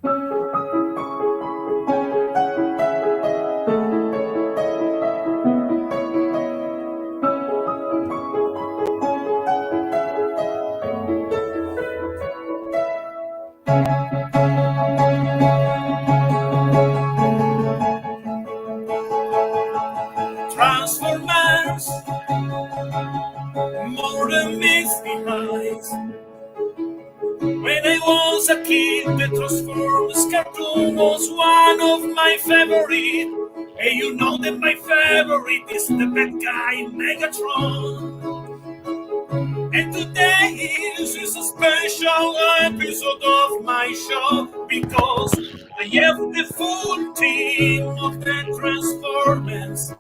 Transformers, more than meets the eyes. When I was a kid, the Transformers cartoon was one of my favorite. And you know that my favorite is the bad guy Megatron. And today is a special episode of my show because I have the full team of the Transformers.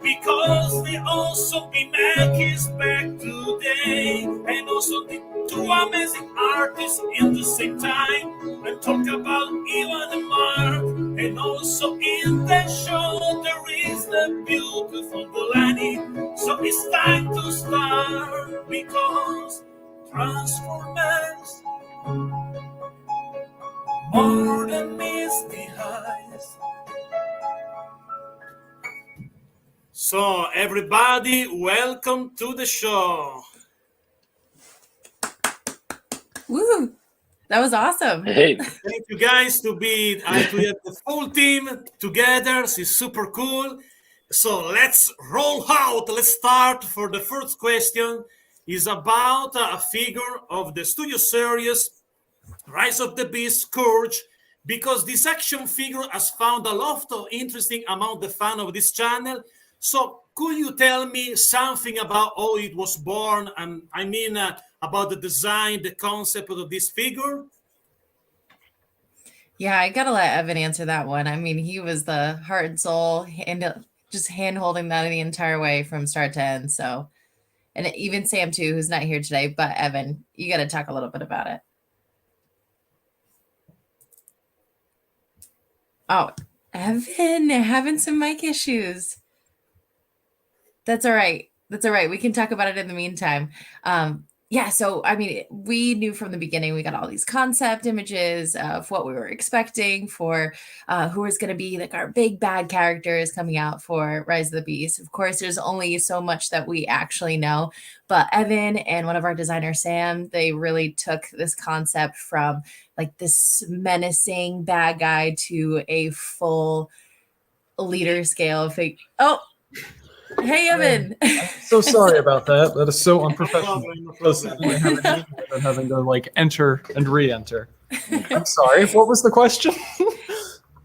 Because the awesome BMAC is back today, and also the two amazing artists in the same time, and talk about Ivan and Mark, and also in the show there is the beautiful Delaney. So it's time to start because Transformers more than misty eyes. So, everybody, welcome to the show. Woo! That was awesome. Hey. Thank you guys to have the full team together. It's super cool. So let's roll out. Let's start for the first question. Is about a figure of the studio series Rise of the Beast Scourge, because this action figure has found a lot of interesting among the fan of this channel. So could you tell me something about how it was born, and about the design, the concept of this figure? Yeah, I gotta let Evan answer that one. I mean, he was the heart and soul, and just hand holding that the entire way from start to end. So, and even Sam too, who's not here today. But Evan, you got to talk a little bit about it. Oh, Evan, having some mic issues. That's all right. That's all right. We can talk about it in the meantime. Yeah, so I mean, we knew from the beginning, we got all these concept images of what we were expecting for who was going to be like our big bad characters coming out for Rise of the Beast. Of course, there's only so much that we actually know, but Evan and one of our designers, Sam, they really took this concept from like this menacing bad guy to a full leader scale figure. Oh, hey, Evan. I'm so sorry about that. That is so unprofessional. Having to like enter and re-enter. I'm sorry. What was the question?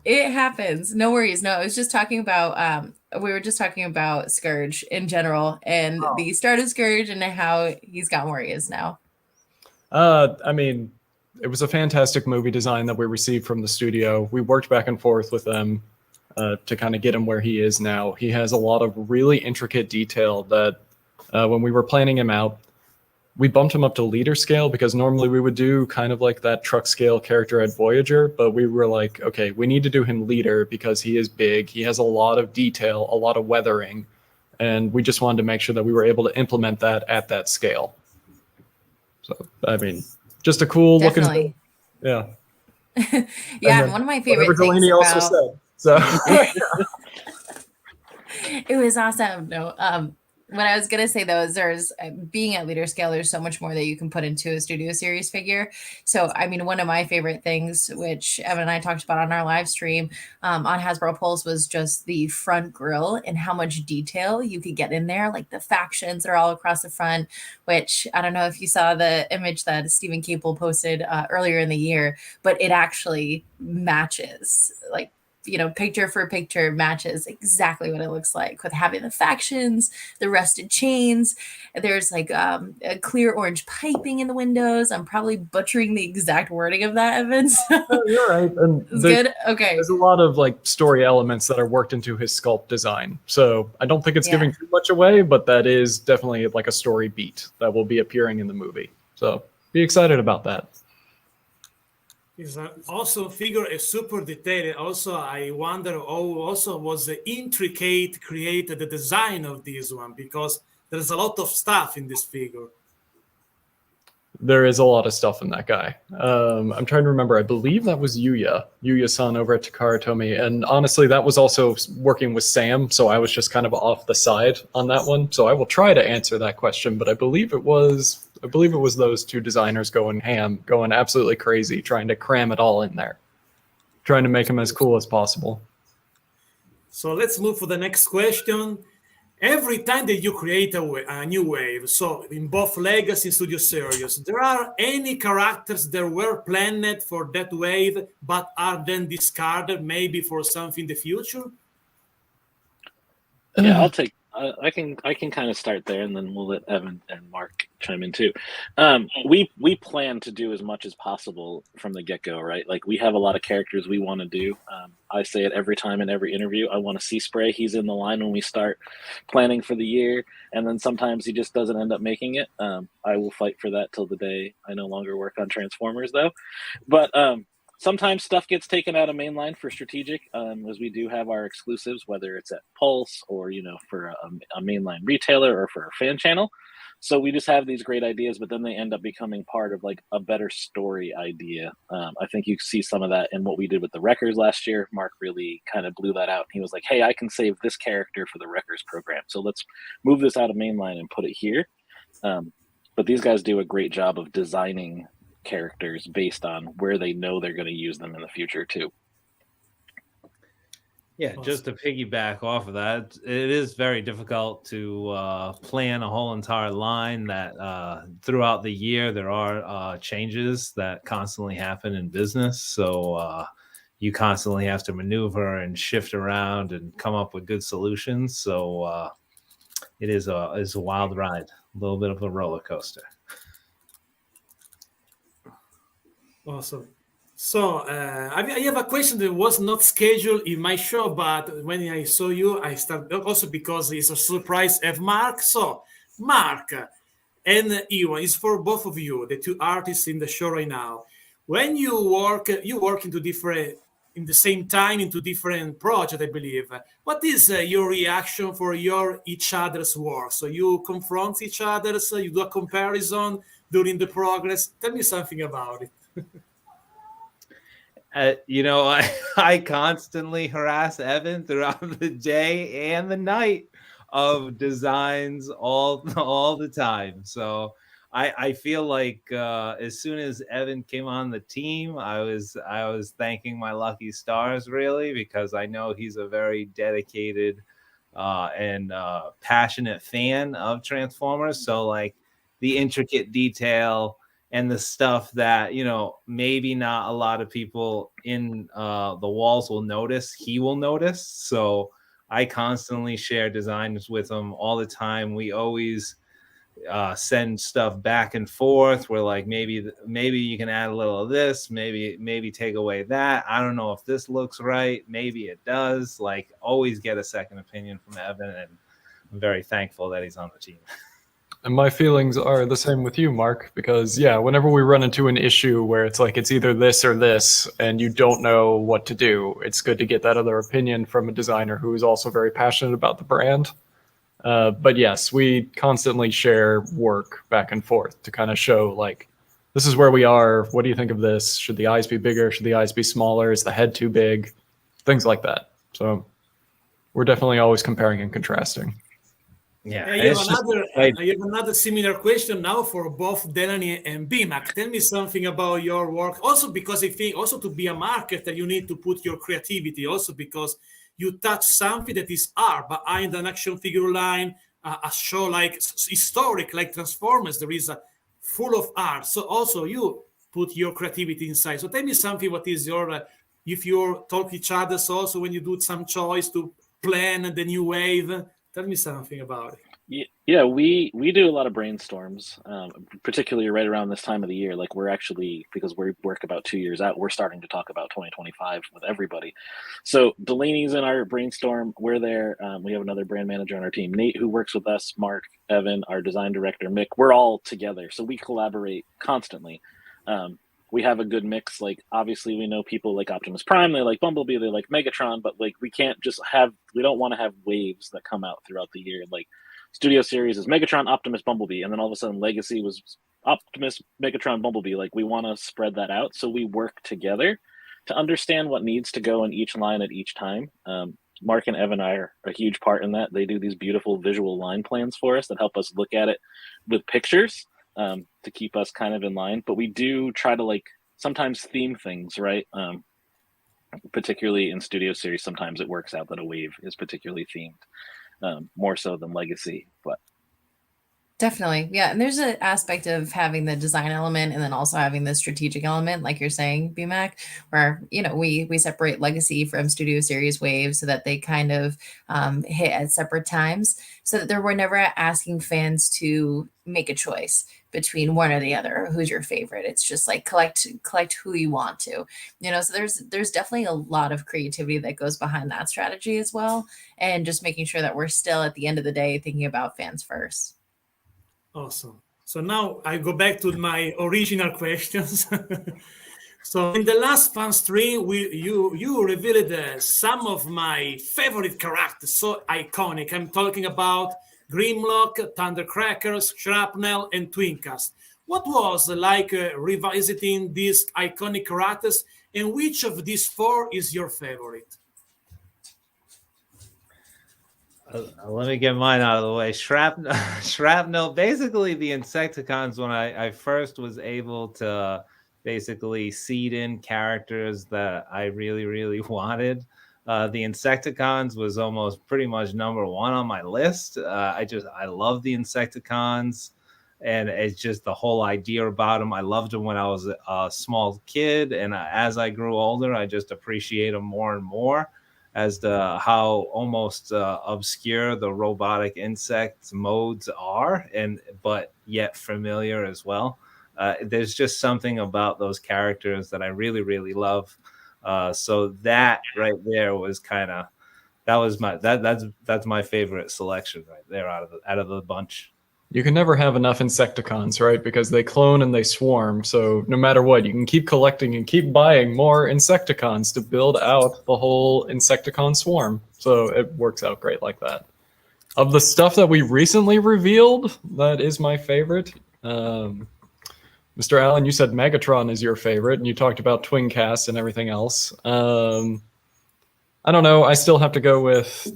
It happens. No worries. No, I was just talking about we were just talking about Scourge in general and the start of Scourge and how he's got where he is now. I mean, it was a fantastic movie design that we received from the studio. We worked back and forth with them to kind of get him where he is now. He has a lot of really intricate detail that when we were planning him out, we bumped him up to leader scale because normally we would do kind of like that truck scale character at Voyager, but we were like, okay, we need to do him leader because he is big. He has a lot of detail, a lot of weathering, and we just wanted to make sure that we were able to implement that at that scale. So, I mean, just a cool looking, yeah. Yeah, and one of my favorite things Delaney also said. So it was awesome. No, what I was gonna say though is there's being at leader scale, there's so much more that you can put into a studio series figure. So I mean, one of my favorite things, which Evan and I talked about on our live stream on Hasbro Pulse, was just the front grille and how much detail you could get in there. Like the factions are all across the front, which I don't know if you saw the image that Stephen Capel posted earlier in the year, but it actually matches, like, you know, picture for picture matches exactly what it looks like with having the factions, the rusted chains. There's like a clear orange piping in the windows. I'm probably butchering the exact wording of that, Evan. So you're right. And it's good. Okay. There's a lot of like story elements that are worked into his sculpt design. So I don't think it's giving too much away, but that is definitely like a story beat that will be appearing in the movie. So be excited about that. Is an awesome figure, a super detailed. Also, I wonder how also was the intricate created the design of this one, because there's a lot of stuff in this figure. There is a lot of stuff in that guy. I'm trying to remember. I believe that was Yuya-san over at Takara Tomy. And honestly, that was also working with Sam, so I was just kind of off the side on that one. So I will try to answer that question, but I believe it was those two designers going ham, going absolutely crazy, trying to cram it all in there, trying to make them as cool as possible. So let's move for the next question. Every time that you create a new wave, so in both Legacy and Studio Series, there are any characters that were planned for that wave but are then discarded maybe for something in the future? Yeah, I'll take. I can kind of start there, and then we'll let Evan and Mark chime in too. We plan to do as much as possible from the get-go, right? Like, we have a lot of characters we want to do. I say it every time in every interview. I want to see Spray. He's in the line when we start planning for the year, and then sometimes he just doesn't end up making it. I will fight for that till the day I no longer work on Transformers, though. But sometimes stuff gets taken out of mainline for strategic, as we do have our exclusives, whether it's at Pulse or, for a mainline retailer or for a fan channel. So we just have these great ideas, but then they end up becoming part of like a better story idea. I think you see some of that in what we did with the Wreckers last year. Mark really kind of blew that out. He was like, hey, I can save this character for the Wreckers program. So let's move this out of mainline and put it here. But these guys do a great job of designing characters based on where they know they're going to use them in the future too. Yeah, just to piggyback off of that, it is very difficult to plan a whole entire line that throughout the year there are changes that constantly happen in business. So you constantly have to maneuver and shift around and come up with good solutions. So it is a wild ride, a little bit of a roller coaster. Awesome. So I have a question that was not scheduled in my show, but when I saw you, I started also because it's a surprise of Mark. So Mark and Iwan, it's for both of you, the two artists in the show right now. When you work into different, in the same time into different projects, I believe. What is your reaction for each other's work? So you confront each other, so you do a comparison during the progress. Tell me something about it. I constantly harass Evan throughout the day and the night of designs all the time. So I feel like as soon as Evan came on the team, I was thanking my lucky stars, really, because I know he's a very dedicated and passionate fan of Transformers. So like the intricate detail and the stuff that, maybe not a lot of people in the walls will notice, he will notice. So I constantly share designs with him all the time. We always send stuff back and forth. We're like, maybe you can add a little of this, maybe take away that. I don't know if this looks right. Maybe it does. Like, always get a second opinion from Evan, and I'm very thankful that he's on the team. And my feelings are the same with you, Mark, because whenever we run into an issue where it's like it's either this or this and you don't know what to do, it's good to get that other opinion from a designer who is also very passionate about the brand. But yes, we constantly share work back and forth to kind of show, like, this is where we are. What do you think of this? Should the eyes be bigger? Should the eyes be smaller? Is the head too big? Things like that. So we're definitely always comparing and contrasting. Yeah, I have another similar question now for both Delaney and BMAC. Tell me something about your work. Also, because I think also to be a marketer, you need to put your creativity. Also, because you touch something that is art behind an action figure line, a show like historic, like Transformers. There is a full of art. So also you put your creativity inside. So tell me something. What is your if you talk each other? So also when you do some choice to plan the new wave. Tell me something about it. Yeah, we do a lot of brainstorms, particularly right around this time of the year. Like, we're actually, because we work about 2 years out, we're starting to talk about 2025 with everybody. So Delaney's in our brainstorm. We're there. We have another brand manager on our team, Nate, who works with us, Mark, Evan, our design director, Mick. We're all together. So we collaborate constantly. We have a good mix. Like, obviously we know people like Optimus Prime, they like Bumblebee, they like Megatron, but like we don't want to have waves that come out throughout the year. Like, Studio Series is Megatron, Optimus, Bumblebee, and then all of a sudden Legacy was Optimus, Megatron, Bumblebee, like we want to spread that out, so we work together to understand what needs to go in each line at each time. Mark and Evan are a huge part in that. They do these beautiful visual line plans for us that help us look at it with pictures to keep us kind of in line. But we do try to like sometimes theme things, right? Particularly in Studio Series, sometimes it works out that a wave is particularly themed, more so than Legacy. But Definitely. Yeah. And there's an aspect of having the design element and then also having the strategic element, like you're saying, BMAC, where, we separate legacy from studio series waves so that they kind of hit at separate times so that we're never asking fans to make a choice between one or the other. Who's your favorite? It's just like collect who you want to, so there's definitely a lot of creativity that goes behind that strategy as well. And just making sure that we're still at the end of the day thinking about fans first. Awesome. So now I go back to my original questions. So in the last fan stream, you revealed some of my favorite characters, so iconic. I'm talking about Grimlock, Thundercrackers, Shrapnel, and Twincast. What was like revisiting these iconic characters, and which of these four is your favorite? Let me get mine out of the way. Shrapnel, basically the Insecticons, when I first was able to basically seed in characters that I really, really wanted. The Insecticons was almost pretty much number one on my list. I love the Insecticons, and it's just the whole idea about them. I loved them when I was a small kid, and as I grew older, I just appreciate them more and more as to how almost obscure the robotic insect modes are, but yet familiar as well. There's just something about those characters that I really, really love. So that right there was that's my favorite selection right there out of the bunch. You can never have enough Insecticons, right? Because they clone and they swarm. So no matter what, you can keep collecting and keep buying more Insecticons to build out the whole Insecticon swarm. So it works out great like that. Of the stuff that we recently revealed, that is my favorite. Mr. Allen, you said Megatron is your favorite, and you talked about Twincast and everything else. I don't know. I still have to go with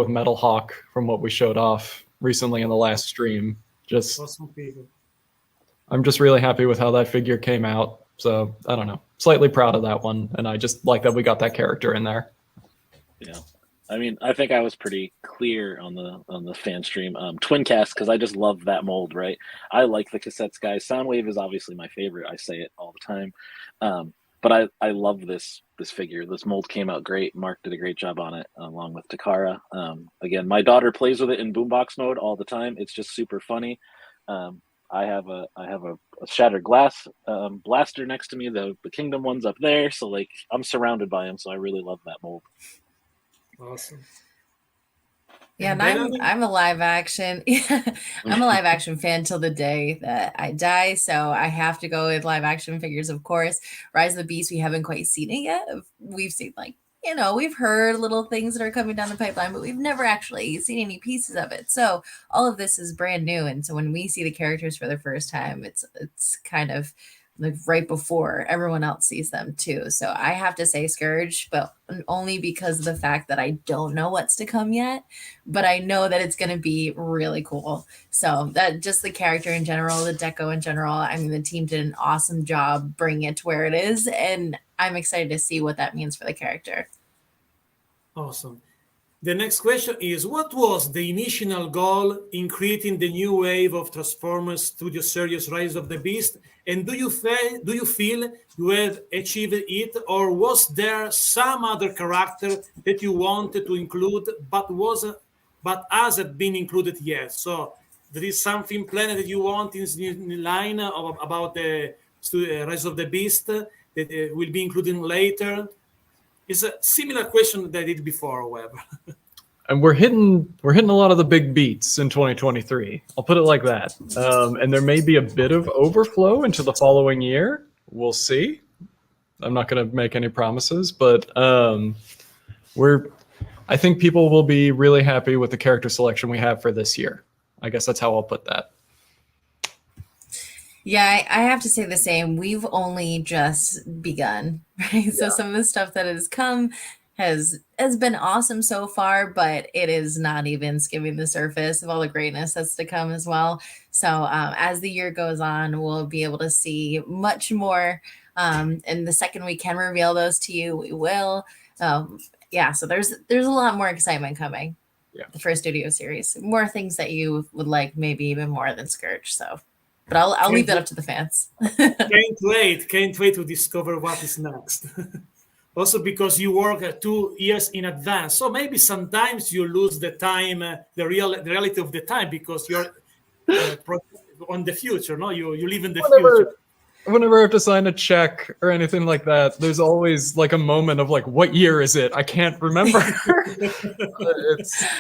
Metal Hawk from what we showed off recently in the last stream. Awesome figure. I'm just really happy with how that figure came out. So I don't know, slightly proud of that one, and I just like that we got that character in there. Yeah, I mean, I think I was pretty clear on the fan stream. Twincast, because I just love that mold, right? I like the cassettes, guys. Soundwave is obviously my favorite. I say it all the time. But I love this figure. This mold came out great. Mark did a great job on it, along with Takara. Again, my daughter plays with it in boombox mode all the time. It's just super funny. I have a shattered glass blaster next to me. The Kingdom one's up there, so like I'm surrounded by them. So I really love that mold. Awesome. Yeah, and I'm a live action. I'm a live action fan till the day that I die. So I have to go with live action figures, of course. Rise of the Beast, we haven't quite seen it yet. We've seen we've heard little things that are coming down the pipeline, but we've never actually seen any pieces of it. So all of this is brand new. And so when we see the characters for the first time, it's kind of like right before everyone else sees them too. So I have to say Scourge, but only because of the fact that I don't know what's to come yet, but I know that it's going to be really cool. So that just the character in general, the deco in general, I mean, the team did an awesome job bringing it to where it is. And I'm excited to see what that means for the character. Awesome. The next question is, what was the initial goal in creating the new wave of Transformers Studio Series Rise of the Beast? And do you feel you have achieved it, or was there some other character that you wanted to include but hasn't been included yet? So there is something planned that you want in the line about the Rise of the Beast that will be included later? It's a similar question that I did before, however. And we're hitting a lot of the big beats in 2023. I'll put it like that. And there may be a bit of overflow into the following year. We'll see. I'm not going to make any promises, but I think people will be really happy with the character selection we have for this year. I guess that's how I'll put that. Yeah, I have to say the same. We've only just begun, right? So some of the stuff that has come has been awesome so far, but it is not even skimming the surface of all the greatness that's to come as well. So as the year goes on, we'll be able to see much more. And the second we can reveal those to you, we will. Yeah, so there's a lot more excitement coming. Yeah. For studio series, more things that you would like, maybe even more than Scourge. So. But I'll leave that up to the fans. Can't wait to discover what is next. Also, because you work 2 years in advance, so maybe sometimes you lose the time, the reality of the time, because you're on the future. No, you live in the future. Whenever I have to sign a check or anything like that, there's always like a moment of like, what year is it? I can't remember. I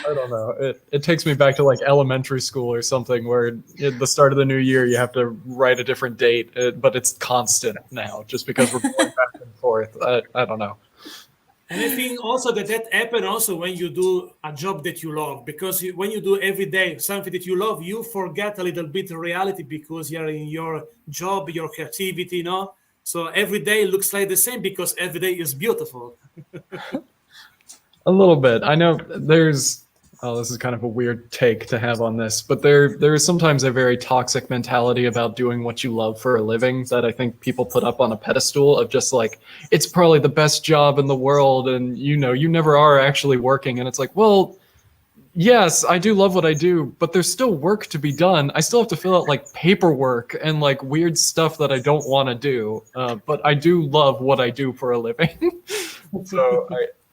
don't know. It takes me back to like elementary school or something, where at the start of the new year, you have to write a different date, but it's constant now just because we're going back and forth. I don't know. And I think also that happens also when you do a job that you love, because when you do every day something that you love, you forget a little bit reality because you're in your job, your creativity, you know. So every day looks like the same because every day is beautiful. A little bit. I know this is kind of a weird take to have on this, but there is sometimes a very toxic mentality about doing what you love for a living that I think people put up on a pedestal of just like, it's probably the best job in the world, and you never are actually working. And it's like, well, yes, I do love what I do, but there's still work to be done. I still have to fill out like paperwork and like weird stuff that I don't want to do. But I do love what I do for a living. So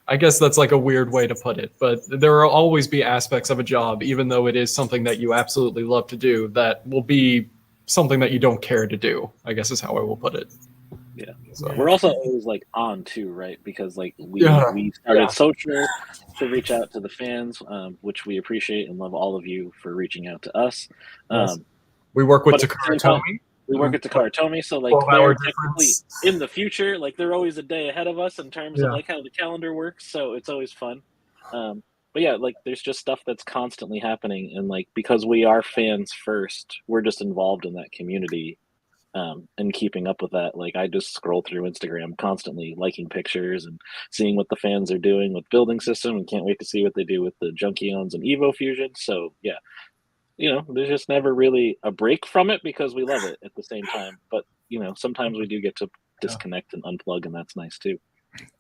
I guess that's like a weird way to put it, but there will always be aspects of a job, even though it is something that you absolutely love to do, that will be something that you don't care to do, I guess is how I will put it. Yeah. So. We're also always like on too, right? Because like we started social to reach out to the fans, which we appreciate and love all of you for reaching out to us. Yes. We work with Takara Tomy. We work at Takara Tomy, so like they're technically in the future, like they're always a day ahead of us in terms of like how the calendar works. So it's always fun. But yeah, like there's just stuff that's constantly happening, and like because we are fans first, we're just involved in that community, and keeping up with that. Like I just scroll through Instagram constantly, liking pictures and seeing what the fans are doing with building system, and can't wait to see what they do with the Junkions and Evo Fusion. So yeah. There's just never really a break from it because we love it at the same time. But, sometimes we do get to disconnect and unplug, and that's nice too.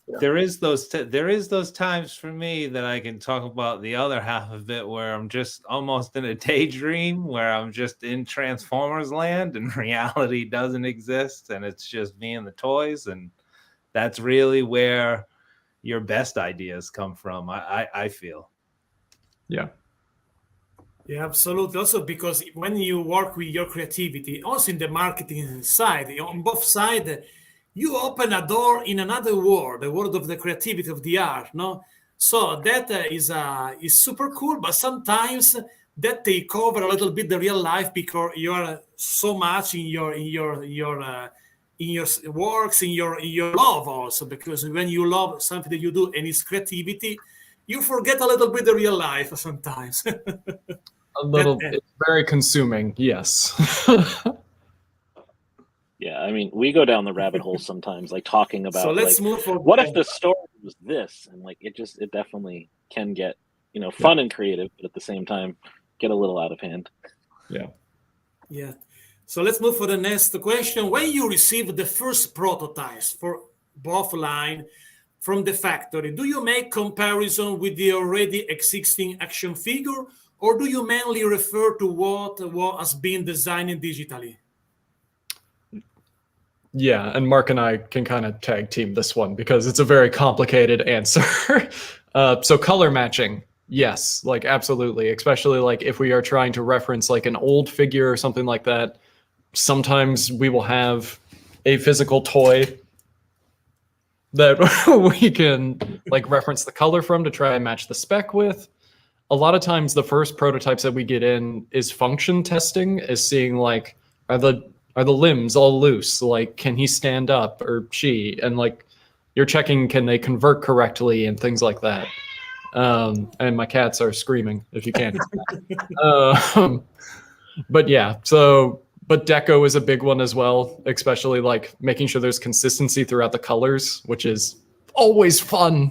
Yeah. There is those times for me that I can talk about the other half of it where I'm just almost in a daydream, where I'm just in Transformers land and reality doesn't exist and it's just me and the toys. And that's really where your best ideas come from, I feel. Yeah. Yeah, absolutely. Also, because when you work with your creativity, also in the marketing side, on both sides, you open a door in another world, the world of the creativity of the art. No, so that is super cool. But sometimes that take over a little bit the real life because you are so much in your works, in your love also. Because when you love something that you do and it's creativity, you forget a little bit the real life sometimes. A little, it's very consuming, yes. Yeah, I mean, we go down the rabbit hole sometimes, like talking about, so let's move forward. What if the story was this? And like, it definitely can get, fun and creative, but at the same time, get a little out of hand. Yeah. Yeah. So let's move for the next question. When you receive the first prototypes for both line from the factory, do you make comparison with the already existing action figure, or do you mainly refer to what has been designed digitally? Yeah, and Mark and I can kind of tag team this one because it's a very complicated answer. So color matching, yes, like absolutely, especially like if we are trying to reference like an old figure or something like that. Sometimes we will have a physical toy that we can like reference the color from to try and match the spec with. A lot of times the first prototypes that we get in is function testing, is seeing like, are the limbs all loose? Like, can he stand up or she? And like, you're checking, can they convert correctly and things like that. And my cats are screaming if you can't. But yeah, so But deco is a big one as well, especially like making sure there's consistency throughout the colors, which is always fun.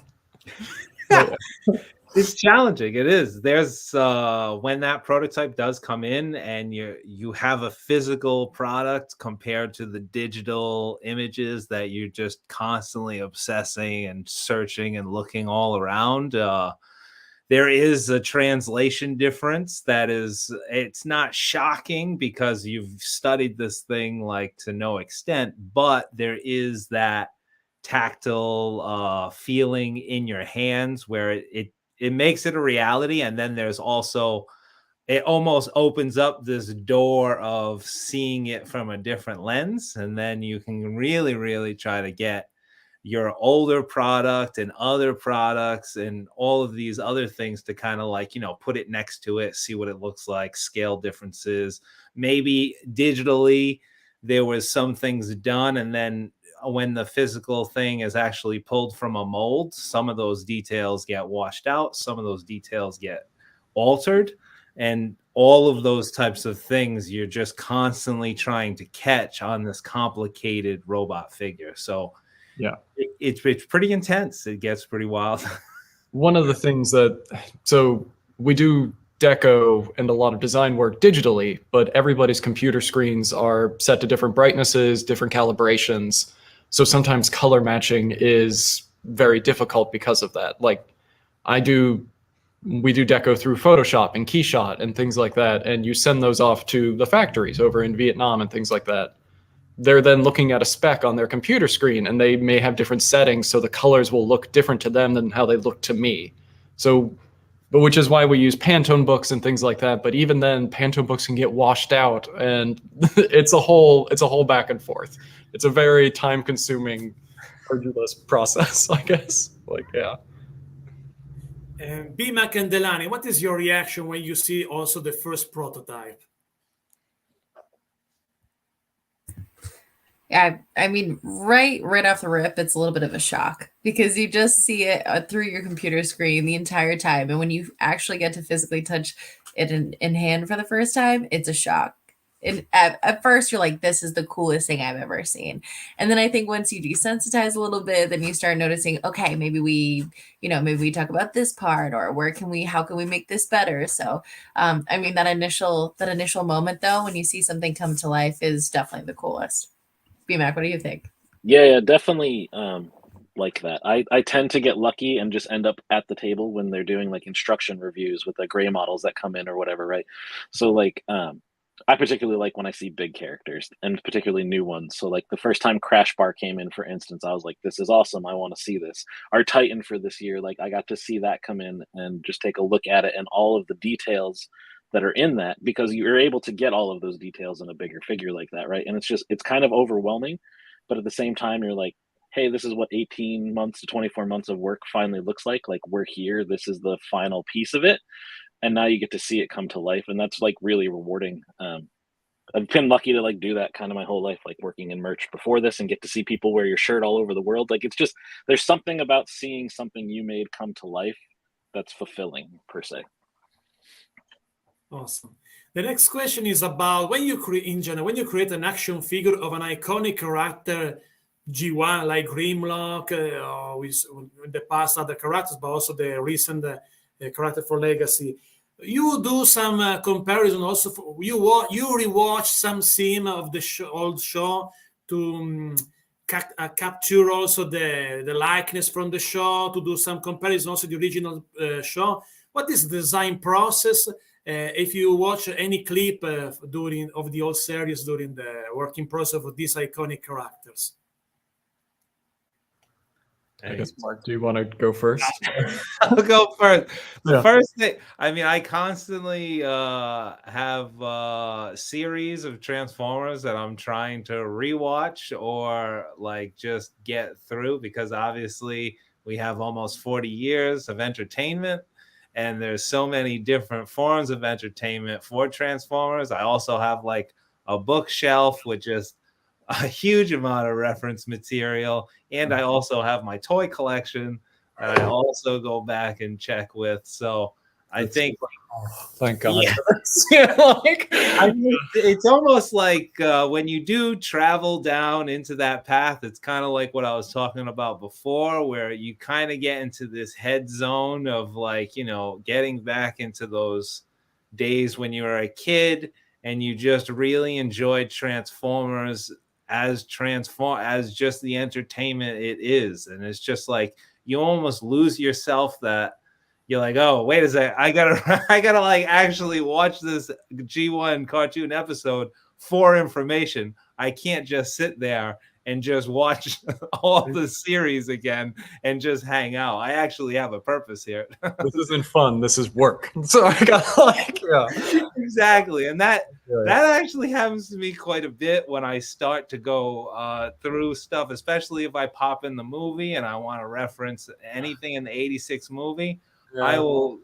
It's challenging. It is. There's when that prototype does come in and you have a physical product compared to the digital images that you're just constantly obsessing and searching and looking all around. There is a translation difference that is, it's not shocking because you've studied this thing like to no extent, but there is that tactile feeling in your hands where it makes it a reality. And then there's also, it almost opens up this door of seeing it from a different lens. And then you can really, really try to get your older product and other products and all of these other things to kind of like, you know, put it next to it, see what it looks like, scale differences. Maybe digitally there was some things done, and then when the physical thing is actually pulled from a mold, some of those details get washed out, some of those details get altered, and all of those types of things you're just constantly trying to catch on this complicated robot figure. So yeah, it's pretty intense. It gets pretty wild. One of the things so we do deco and a lot of design work digitally, but everybody's computer screens are set to different brightnesses, different calibrations. So sometimes color matching is very difficult because of that. Like we do deco through Photoshop and Keyshot and things like that. And you send those off to the factories over in Vietnam and things like that. They're then looking at a spec on their computer screen, and they may have different settings, so the colors will look different to them than how they look to me. So, but which is why we use Pantone books and things like that. But even then, Pantone books can get washed out, and it's a whole back and forth. It's a very time-consuming, arduous process, I guess. Like, yeah. BMAC and Delaney, what is your reaction when you see also the first prototype? Yeah, I mean, right off the rip, it's a little bit of a shock because you just see it through your computer screen the entire time. And when you actually get to physically touch it in hand for the first time, it's a shock. And at first, you're like, this is the coolest thing I've ever seen. And then I think once you desensitize a little bit, then you start noticing, okay, maybe we talk about this part, or how can we make this better? So, I mean, that initial moment, though, when you see something come to life is definitely the coolest. BMAC, what do you think? Yeah, definitely like that. I tend to get lucky and just end up at the table when they're doing like instruction reviews with the gray models that come in or whatever, right? So like I particularly like when I see big characters, and particularly new ones. So like the first time Crash Bar came in, for instance, I was like, this is awesome. I want to see this. Our Titan for this year, like I got to see that come in and just take a look at it and all of the details that are in that, because you're able to get all of those details in a bigger figure like that, right? And it's kind of overwhelming, but at the same time, you're like, hey, this is what 18 months to 24 months of work finally looks like. Like, we're here. This is the final piece of it. And now you get to see it come to life. And that's like really rewarding. I've been lucky to like do that kind of my whole life, like working in merch before this, and get to see people wear your shirt all over the world. Like, it's just, there's something about seeing something you made come to life that's fulfilling, per se. Awesome. The next question is about when you create an action figure of an iconic character, G1, like Grimlock, with the past other characters, but also the recent character for Legacy. You do some comparison also. You rewatch some scene of the old show to capture also the likeness from the show, to do some comparison also the original show. What is the design process? If you watch any clip of the old series during the working process of these iconic characters? I guess, Mark, do you want to go first? I'll go first. The Yeah. first thing, I mean, I constantly have a series of Transformers that I'm trying to rewatch or like just get through, because obviously we have almost 40 years of entertainment, and there's so many different forms of entertainment for Transformers. I also have like a bookshelf with just a huge amount of reference material, and I also have my toy collection that I also go back and check with. So I think thank God. Yeah. Like, I mean, it's almost like when you do travel down into that path, it's kind of like what I was talking about before, where you kind of get into this head zone of like, you know, getting back into those days when you were a kid and you just really enjoyed Transformers as just the entertainment it is. And it's just like you almost lose yourself that you're like, oh, wait a second, I gotta like actually watch this G1 cartoon episode for information. I can't just sit there and just watch all the series again and just hang out. I actually have a purpose here. this isn't fun. This is work. So I got like, yeah, Exactly. And that actually happens to me quite a bit when I start to go through stuff, especially if I pop in the movie and I want to reference anything in the 86 movie. yeah.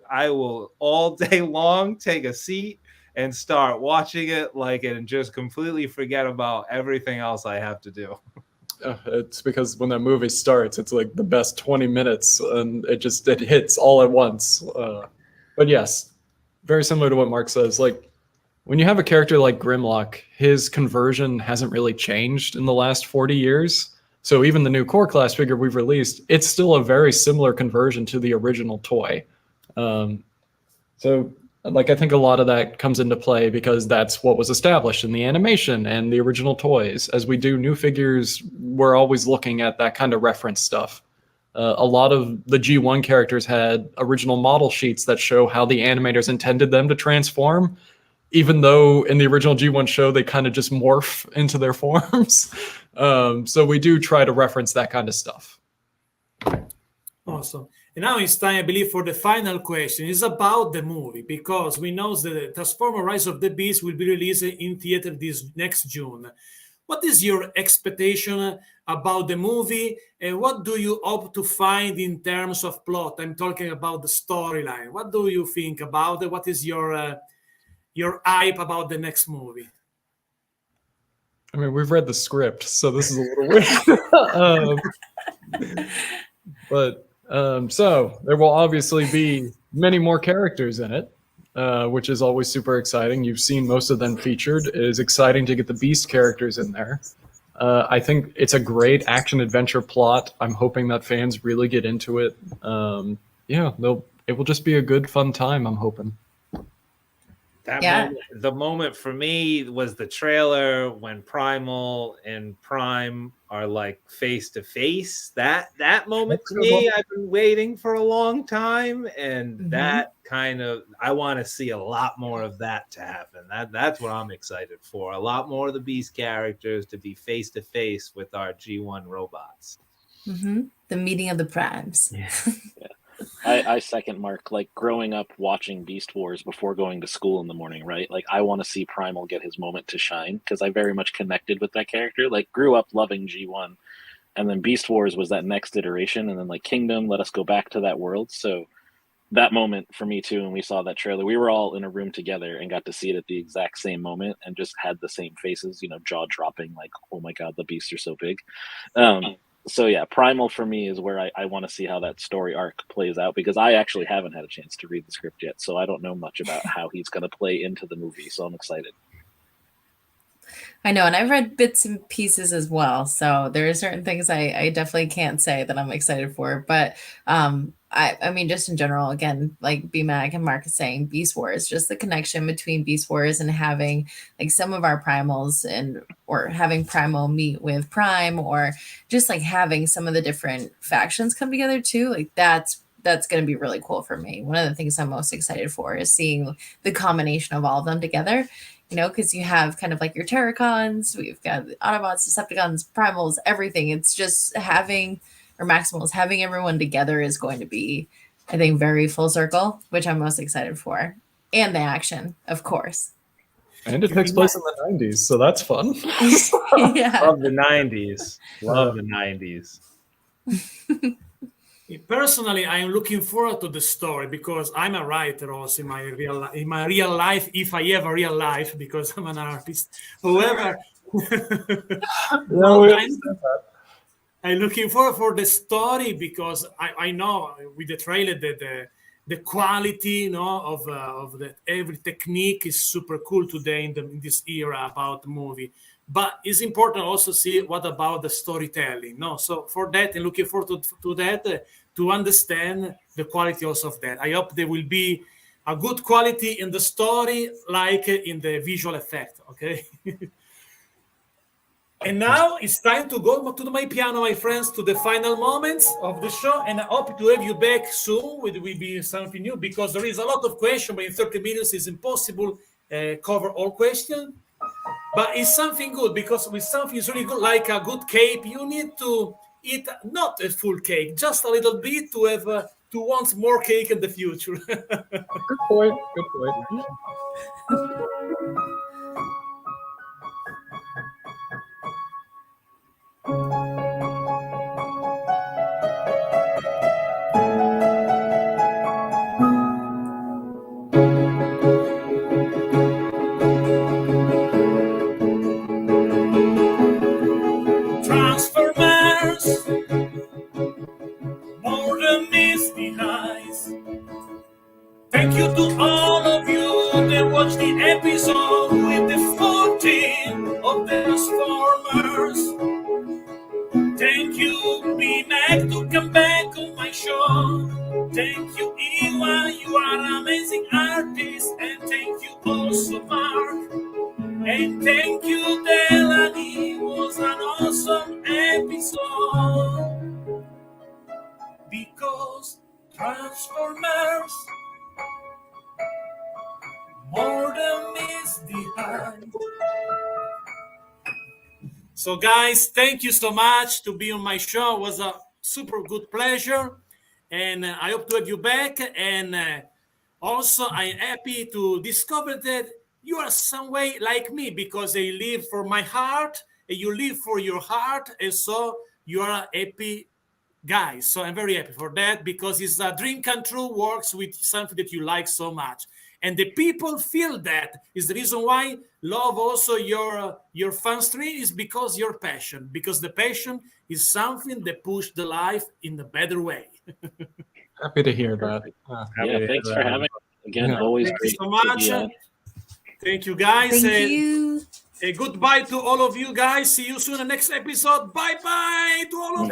I will all day long take a seat and start watching it like and just completely forget about everything else I have to do. It's because when that movie starts, it's like the best 20 minutes and it hits all at once. But yes, very similar to what Mark says. Like when you have a character like Grimlock, his conversion hasn't really changed in the last 40 years. So even the new core class figure we've released, it's still a very similar conversion to the original toy. So like I think a lot of that comes into play because that's what was established in the animation and the original toys. As we do new figures, we're always looking at that kind of reference stuff. A lot of the G1 characters had original model sheets that show how the animators intended them to transform, even though in the original G1 show, they kind of just morph into their forms. So we do try to reference that kind of stuff. Awesome. And now it's time, I believe, for the final question. It's about the movie, because we know that Transformers Rise of the Beast will be released in theater this next June. What is your expectation about the movie, and what do you hope to find in terms of plot? I'm talking about the storyline. What do you think about it? What is your hype about the next movie? I mean, we've read the script, so this is a little weird. So there will obviously be many more characters in it, which is always super exciting. You've seen most of them featured. It is exciting to get the Beast characters in there. I think it's a great action-adventure plot. I'm hoping that fans really get into it. It will just be a good, fun time, I'm hoping. The moment for me was the trailer when Primal and Prime are like face to face. That moment to me, I've been waiting for a long time, and that kind of I want to see a lot more of that to happen. That's what I'm excited for. A lot more of the Beast characters to be face to face with our G1 robots. The meeting of the primes. Yeah. I second Mark. Like growing up watching Beast Wars before going to school in the morning, right? Like I want to see Primal get his moment to shine because I very much connected with that character. Like grew up loving G1, and then Beast Wars was that next iteration, and then like Kingdom let us go back to that world. So that moment for me too, when we saw that trailer, we were all in a room together and got to see it at the exact same moment and just had the same faces, you know, jaw dropping, like, oh my God, the beasts are so big. So yeah, Primal for me is where I want to see how that story arc plays out, because I actually haven't had a chance to read the script yet, so I don't know much about how he's going to play into the movie, so I'm excited. I know, and I've read bits and pieces as well, so there are certain things I definitely can't say that I'm excited for, but I mean, just in general, again, like BMAC and Mark is saying, Beast Wars, just the connection between Beast Wars and having like some of our primals or having Primal meet with Prime, or just like having some of the different factions come together too. Like that's going to be really cool for me. One of the things I'm most excited for is seeing the combination of all of them together, you know, because you have kind of like your Terracons, we've got Autobots, Decepticons, Primals, everything. It's just having everyone together is going to be, I think, very full circle, which I'm most excited for. And the action, of course. And it takes place in the 90s, so that's fun. Yeah. Love the 90s. Love the 90s. Personally, I am looking forward to the story because I'm a writer also in my real life, if I have a real life, because I'm an artist. However, I'm looking forward for the story because I know with the trailer that the quality, of the every technique is super cool today in this era about the movie. But it's important also see what about the storytelling. No, so for that, and looking forward to that to understand the quality also of that. I hope there will be a good quality in the story, like in the visual effect. Okay. And now it's time to go to my piano, my friends, to the final moments of the show. And I hope to have you back soon. It will be something new because there is a lot of questions, but in 30 minutes it's impossible cover all questions. But it's something good because with something is really good, like a good cake, you need to eat not a full cake, just a little bit to have to want more cake in the future. Good point. Good point. Transformers, more than misty eyes. Thank you to all of you that watched the episode with the 14 of the Transformers. Thank you, BMAC, to come back on my show. Thank you, Iwa, you are an amazing artist. And thank you also, Mark. And thank you, Delaney. It was an awesome episode. Because Transformers, more than meets the eye. So, guys, thank you so much to be on my show. It was a super good pleasure. And I hope to have you back. And also, I'm happy to discover that you are some way like me because I live for my heart and you live for your heart. And so you are a happy guy. So I'm very happy for that because it's a dream come true, works with something that you like so much. And the people feel that is the reason why love also your fan stream is because your passion, because the passion is something that push the life in a better way. Happy to hear that. Yeah, thanks for having me. Again, always Thank great. you so much. Thank you, guys. Thank you. Goodbye to all of you guys. See you soon in the next episode. Bye-bye to all of you.